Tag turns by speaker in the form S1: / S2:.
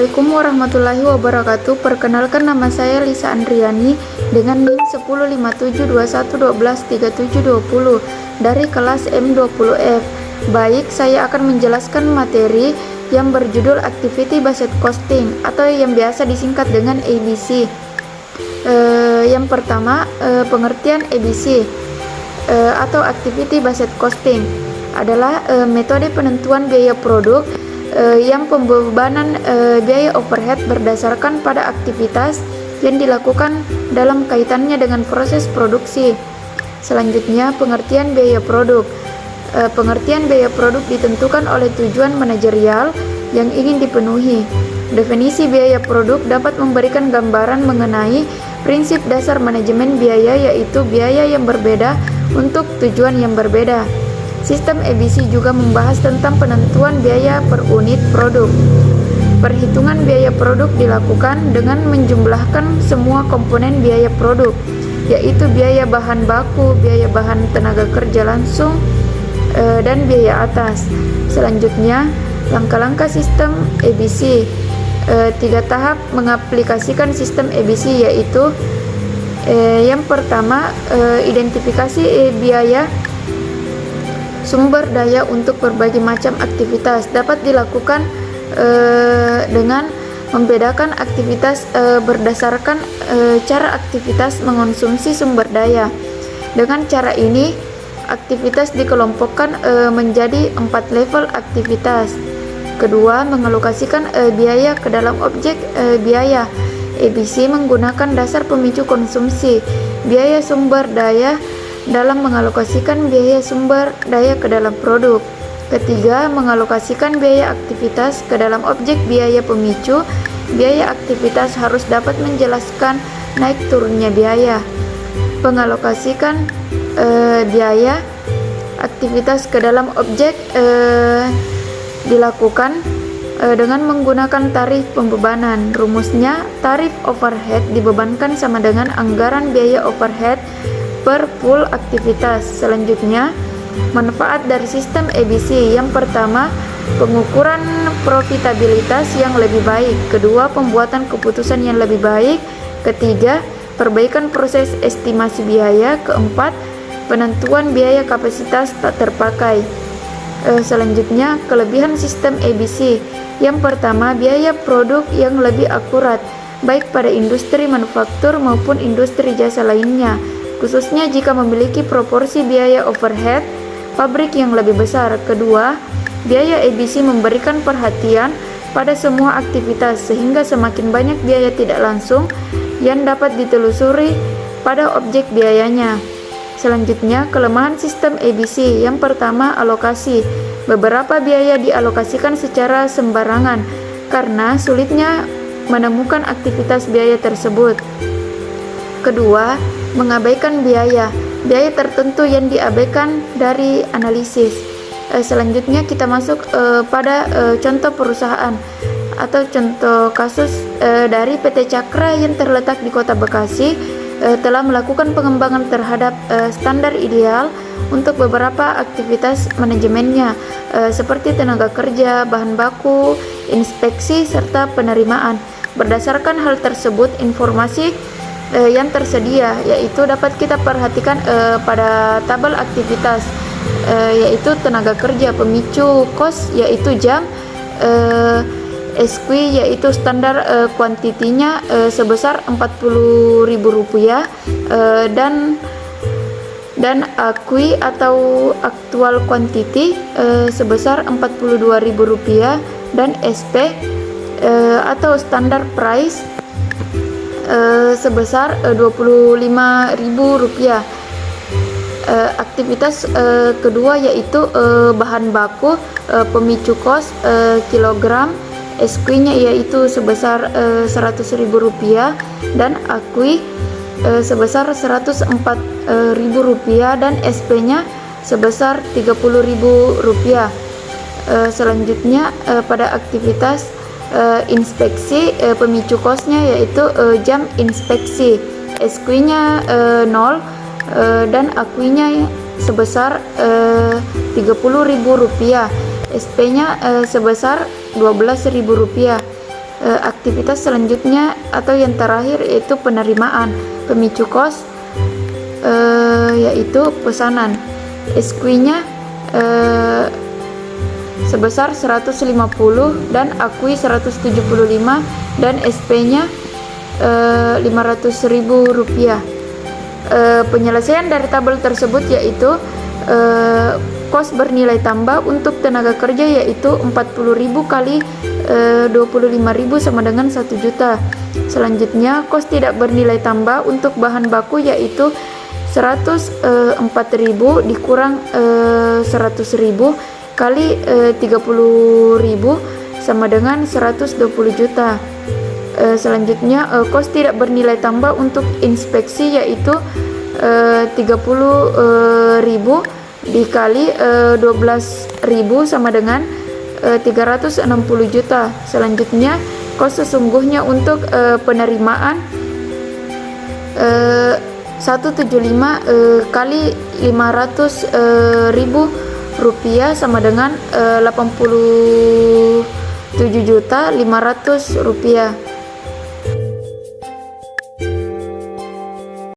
S1: Assalamualaikum warahmatullahi wabarakatuh. Perkenalkan, nama saya Lisa Andriani dengan NIM 105721123720 dari kelas M20F. Baik, saya akan menjelaskan materi yang berjudul Activity Based Costing atau yang biasa disingkat dengan ABC. Yang pertama, pengertian ABC atau Activity Based Costing adalah metode penentuan biaya produk yang pembebanan biaya overhead berdasarkan pada aktivitas yang dilakukan dalam kaitannya dengan proses produksi. Selanjutnya, pengertian biaya produk. Pengertian biaya produk ditentukan oleh tujuan manajerial yang ingin dipenuhi. Definisi biaya produk dapat memberikan gambaran mengenai prinsip dasar manajemen biaya, yaitu biaya yang berbeda untuk tujuan yang berbeda. Sistem ABC juga membahas tentang penentuan biaya per unit produk. Perhitungan biaya produk dilakukan dengan menjumlahkan semua komponen biaya produk, yaitu biaya bahan baku, biaya bahan tenaga kerja langsung, dan biaya atas. Selanjutnya, langkah-langkah sistem ABC. 3 tahap mengaplikasikan sistem ABC, yaitu yang pertama, identifikasi biaya sumber daya untuk berbagai macam aktivitas dapat dilakukan dengan membedakan aktivitas berdasarkan cara aktivitas mengonsumsi sumber daya. Dengan cara ini, aktivitas dikelompokkan menjadi 4 level aktivitas. Kedua, mengalokasikan biaya ke dalam objek biaya. ABC menggunakan dasar pemicu konsumsi biaya sumber daya dalam mengalokasikan biaya sumber daya ke dalam produk. Ketiga, mengalokasikan biaya aktivitas ke dalam objek biaya pemicu. Biaya aktivitas harus dapat menjelaskan naik turunnya biaya. Mengalokasikan biaya aktivitas ke dalam objek dilakukan dengan menggunakan tarif pembebanan. Rumusnya, tarif overhead dibebankan sama dengan anggaran biaya overhead per pool aktivitas. Selanjutnya, manfaat dari sistem ABC. Yang pertama, pengukuran profitabilitas yang lebih baik. Kedua, pembuatan keputusan yang lebih baik. Ketiga, perbaikan proses estimasi biaya. Keempat, penentuan biaya kapasitas tak terpakai. Selanjutnya, kelebihan sistem ABC. Yang pertama, biaya produk yang lebih akurat, baik pada industri manufaktur maupun industri jasa lainnya, khususnya jika memiliki proporsi biaya overhead pabrik yang lebih besar. Kedua, biaya ABC memberikan perhatian pada semua aktivitas, sehingga semakin banyak biaya tidak langsung yang dapat ditelusuri pada objek biayanya. Selanjutnya, kelemahan sistem ABC. Yang pertama, alokasi. Beberapa biaya dialokasikan secara sembarangan karena sulitnya menemukan aktivitas biaya tersebut. Kedua, mengabaikan biaya tertentu yang diabaikan dari analisis. Selanjutnya kita masuk pada contoh perusahaan atau contoh kasus dari PT Cakra yang terletak di Kota Bekasi telah melakukan pengembangan terhadap standar ideal untuk beberapa aktivitas manajemennya seperti tenaga kerja, bahan baku, inspeksi, serta penerimaan. Berdasarkan hal tersebut, informasi yang tersedia yaitu dapat kita perhatikan pada tabel aktivitas, yaitu tenaga kerja, pemicu kos yaitu jam, SQ yaitu standar kuantitinya sebesar Rp40.000, dan AQUI atau actual quantity sebesar Rp42.000, dan SP atau standar price sebesar Rp25.000. Aktivitas kedua yaitu bahan baku, pemicu kos kilogram, SQ-nya yaitu sebesar Rp100.000, dan AQUI sebesar Rp104.000, dan SP-nya sebesar Rp30.000. Selanjutnya, pada aktivitas inspeksi, pemicu kosnya yaitu jam inspeksi, SQ-nya 0, dan AQUI-nya sebesar Rp30.000, SP-nya sebesar Rp12.000. Aktivitas selanjutnya atau yang terakhir yaitu penerimaan. Pemicu kos yaitu pesanan. SQ-nya sebesar 150 dan akui 175 dan SP-nya Rp500.000. Penyelesaian dari tabel tersebut yaitu kos bernilai tambah untuk tenaga kerja yaitu 40.000 kali 25.000 sama dengan 1 juta. Selanjutnya kos tidak bernilai tambah untuk bahan baku yaitu 104.000 dikurang 100.000 kali 30.000 sama dengan 120 juta. Selanjutnya kos tidak bernilai tambah untuk inspeksi yaitu 30.000 dikali 12.000 sama dengan 360 juta. Selanjutnya kos sesungguhnya untuk penerimaan 175 kali 500.000 rupiah sama dengan 87.500.000 rupiah.